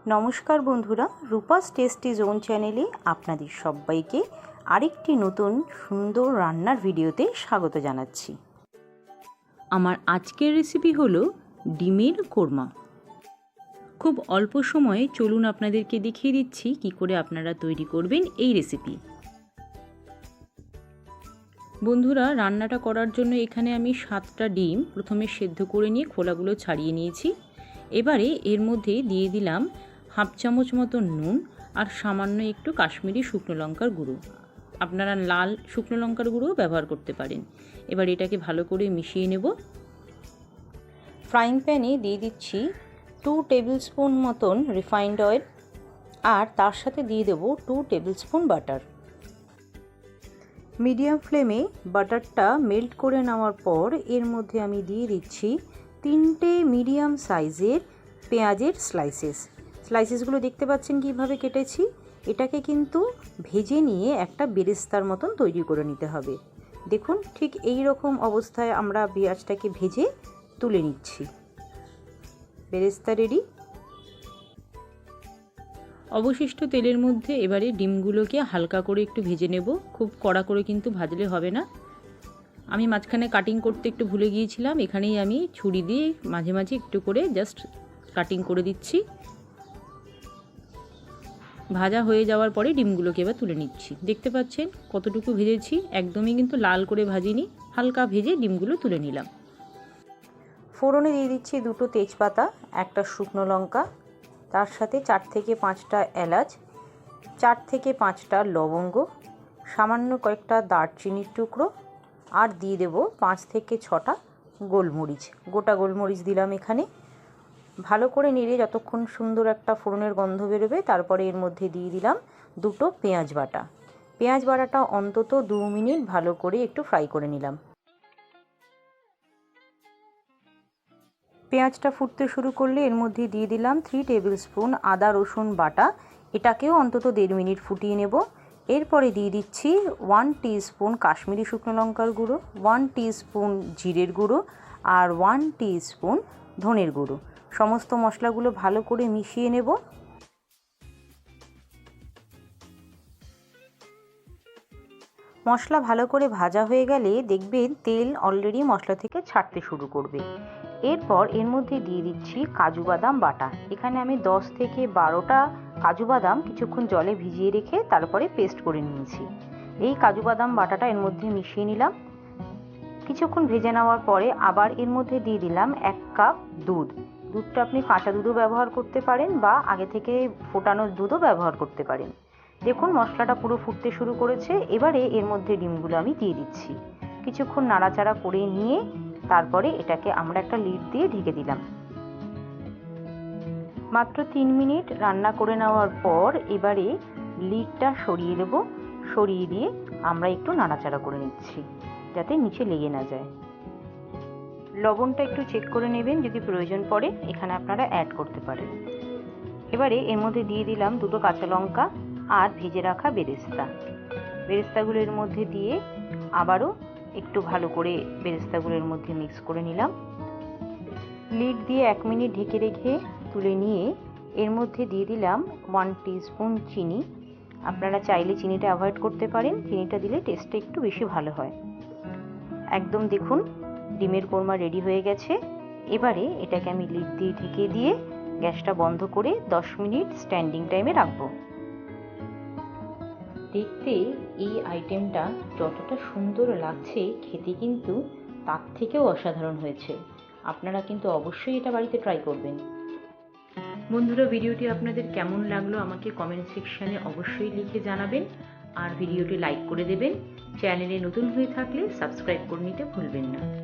নমস্কার বন্ধুরা, Rupa's tasty zone চ্যানেলে আপনাদের সবাইকে আরেকটি নতুন সুন্দর রান্নার ভিডিওতে স্বাগত জানাচ্ছি। আমার আজকের রেসিপি হলো ডিমের কোরমা। খুব অল্প সময়ে চলুন আপনাদেরকে দেখিয়ে দিচ্ছি কি করে আপনারা তৈরি করবেন এই রেসিপি। বন্ধুরা, রান্নাটা করার জন্য এখানে আমি 7টা ডিম প্রথমে সেদ্ধ করে নিয়ে খোলাগুলো ছাড়িয়ে নিয়েছি। এবারে এর মধ্যে দিয়ে দিলাম হাফ চামচ মতো নুন আর সামান্য একটু কাশ্মীরি শুকনো লঙ্কার গুঁড়ো। আপনারা লাল শুকনো লঙ্কার গুঁড়োও ব্যবহার করতে পারেন। এবার এটাকে ভালো করে মিশিয়ে নেব। ফ্রাইং প্যানে দিয়ে দিচ্ছি 2 টেবিল স্পুন মতন রিফাইন্ড অয়েল আর তার সাথে দিয়ে দেব 2 টেবিল স্পুন বাটার। মিডিয়াম ফ্লেমে বাটারটা মেল্ট করে নেওয়ার পর এর মধ্যে আমি দিয়ে দিচ্ছি 3টে মিডিয়াম সাইজের পেঁয়াজের স্লাইসেসগুলো দেখতে পাচ্ছেন কিভাবে কেটেছি। এটাকে কিন্তু ভেজে নিয়ে একটা বেরেস্তার মতন তৈরি করে নিতে হবে। দেখুন, ঠিক এই রকম অবস্থায় আমরা পেঁয়াজটাকে ভেজে তুলে নিচ্ছি। বেরেস্তা রেডি। অবশিষ্ট তেলের মধ্যে এবারে ডিমগুলোকে হালকা করে একটু ভেজে নেব। খুব কড়া করে কিন্তু ভাজলে হবে না। আমি মাঝখানে কাটিং করতে একটু ভুলে গিয়েছিলাম, এখানেই আমি ছুরি দিয়ে মাঝে মাঝে একটু করে জাস্ট কাটিং করে দিচ্ছি। ভাজা হয়ে যাওয়ার পরে ডিমগুলোকে এবার তুলে নিচ্ছি। দেখতে পাচ্ছেন কতটুকু ভেজেছি, একদমই কিন্তু লাল করে ভাজিনি, হালকা ভেজে ডিমগুলো তুলে নিলাম। ফোড়নে দিয়ে দিচ্ছি 2টো তেজপাতা, একটা শুকনো লঙ্কা, তার সাথে 4 থেকে 5টা এলাচ, 4 থেকে 5টা লবঙ্গ, সামান্য কয়েকটা দারচিনির টুকরো আর দিয়ে দেব 5 থেকে 6টা গোলমরিচ, গোটা গোলমরিচ দিলাম এখানে। ভালো করে নেড়ে যতক্ষণ সুন্দর একটা ফোড়নের গন্ধ বেরোবে তারপরে এর মধ্যে দিয়ে দিলাম 2টো পেঁয়াজ বাটা। পেঁয়াজ বাটাটা অন্তত 2 মিনিট ভালো করে একটু ফ্রাই করে নিলাম। পেঁয়াজটা ফুটতে শুরু করলে এর মধ্যে দিয়ে দিলাম 3 টেবিল স্পুন আদা রসুন বাটা। এটাকেও অন্তত 1.5 মিনিট ফুটিয়ে নেব। এরপরে দিয়ে দিচ্ছি 1 টিস্পুন কাশ্মীরি শুকনো লঙ্কার গুঁড়ো, 1 টিস্পুন জিরের গুঁড়ো আর 1 টিস্পুন ধনের গুঁড়ো। সমস্ত মশলাগুলো ভালো করে মিশিয়ে নেব। মশলা ভালো করে ভাজা হয়ে গেলে দেখবেন তেল অলরেডি মশলা থেকে ছাড়তে শুরু করবে। এরপর এর মধ্যে দিয়ে দিচ্ছি কাজু বাদাম বাটা। এখানে আমি 10 থেকে 12টা কাজু বাদাম কিছুক্ষণ জলে ভিজিয়ে রেখে তারপরে পেস্ট করে নিয়েছি। এই কাজু বাদাম বাটাটা এর মধ্যে মিশিয়ে নিলাম। কিছুক্ষণ ভেজে নেওয়ার পরে আবার এর মধ্যে দিয়ে দিলাম 1 কাপ দুধ। দুধটা আপনি কাঁচা দুধও ব্যবহার করতে পারেন বা আগে থেকে ফোটানো দুধও ব্যবহার করতে পারেন। দেখুন মশলাটা পুরো ফুটতে শুরু করেছে। এবারে এর মধ্যে ডিমগুলো আমি দিয়ে দিচ্ছি। কিছুক্ষণ নাড়াচাড়া করে নিয়ে তারপরে এটাকে আমরা একটা লিড দিয়ে ঢেকে দিলাম। মাত্র 3 মিনিট রান্না করে নেওয়ার পর এবারে লিডটা সরিয়ে দেব। সরিয়ে দিয়ে আমরা একটু নাড়াচাড়া করে নিচ্ছি যাতে নিচে লেগে না যায়। লবণটা একটু চেক করে নেবেন, যদি প্রয়োজন পড়ে এখানে আপনারা অ্যাড করতে পারেন। এবারে এর মধ্যে দিয়ে দিলাম 2টো কাঁচা লঙ্কা আর ভেজে রাখা বেরেস্তাগুলো এর মধ্যে দিয়ে আবারও একটু ভালো করে বেরেস্তাগুলোর মধ্যে মিক্স করে নিলাম। লিড দিয়ে 1 মিনিট ঢেকে রেখে তুলে নিয়ে এর মধ্যে দিয়ে দিলাম 1 টিস্পুন চিনি। আপনারা চাইলে চিনিটা অ্যাভয়েড করতে পারেন, চিনিটা দিলে টেস্টটা একটু বেশি ভালো হয়। একদম দেখুন ডিমের কোরমা রেডি হয়ে গেছে। এবারে এটাকে আমি লিড দিয়ে ঢেকে দিয়ে গ্যাসটা বন্ধ করে 10 মিনিট স্ট্যান্ডিং টাইমে রাখবো। দেখতে এই আইটেমটা যতটা সুন্দর লাগছে, খেতে কিন্তু তার থেকেও অসাধারণ হয়েছে। আপনারা কিন্তু অবশ্যই এটা বাড়িতে ট্রাই করবেন। বন্ধুরা, ভিডিওটি আপনাদের কেমন লাগলো আমাকে কমেন্ট সেকশানে অবশ্যই লিখে জানাবেন আর ভিডিওটি লাইক করে দেবেন। চ্যানেলে নতুন হয়ে থাকলে সাবস্ক্রাইব করে নিতে ভুলবেন না।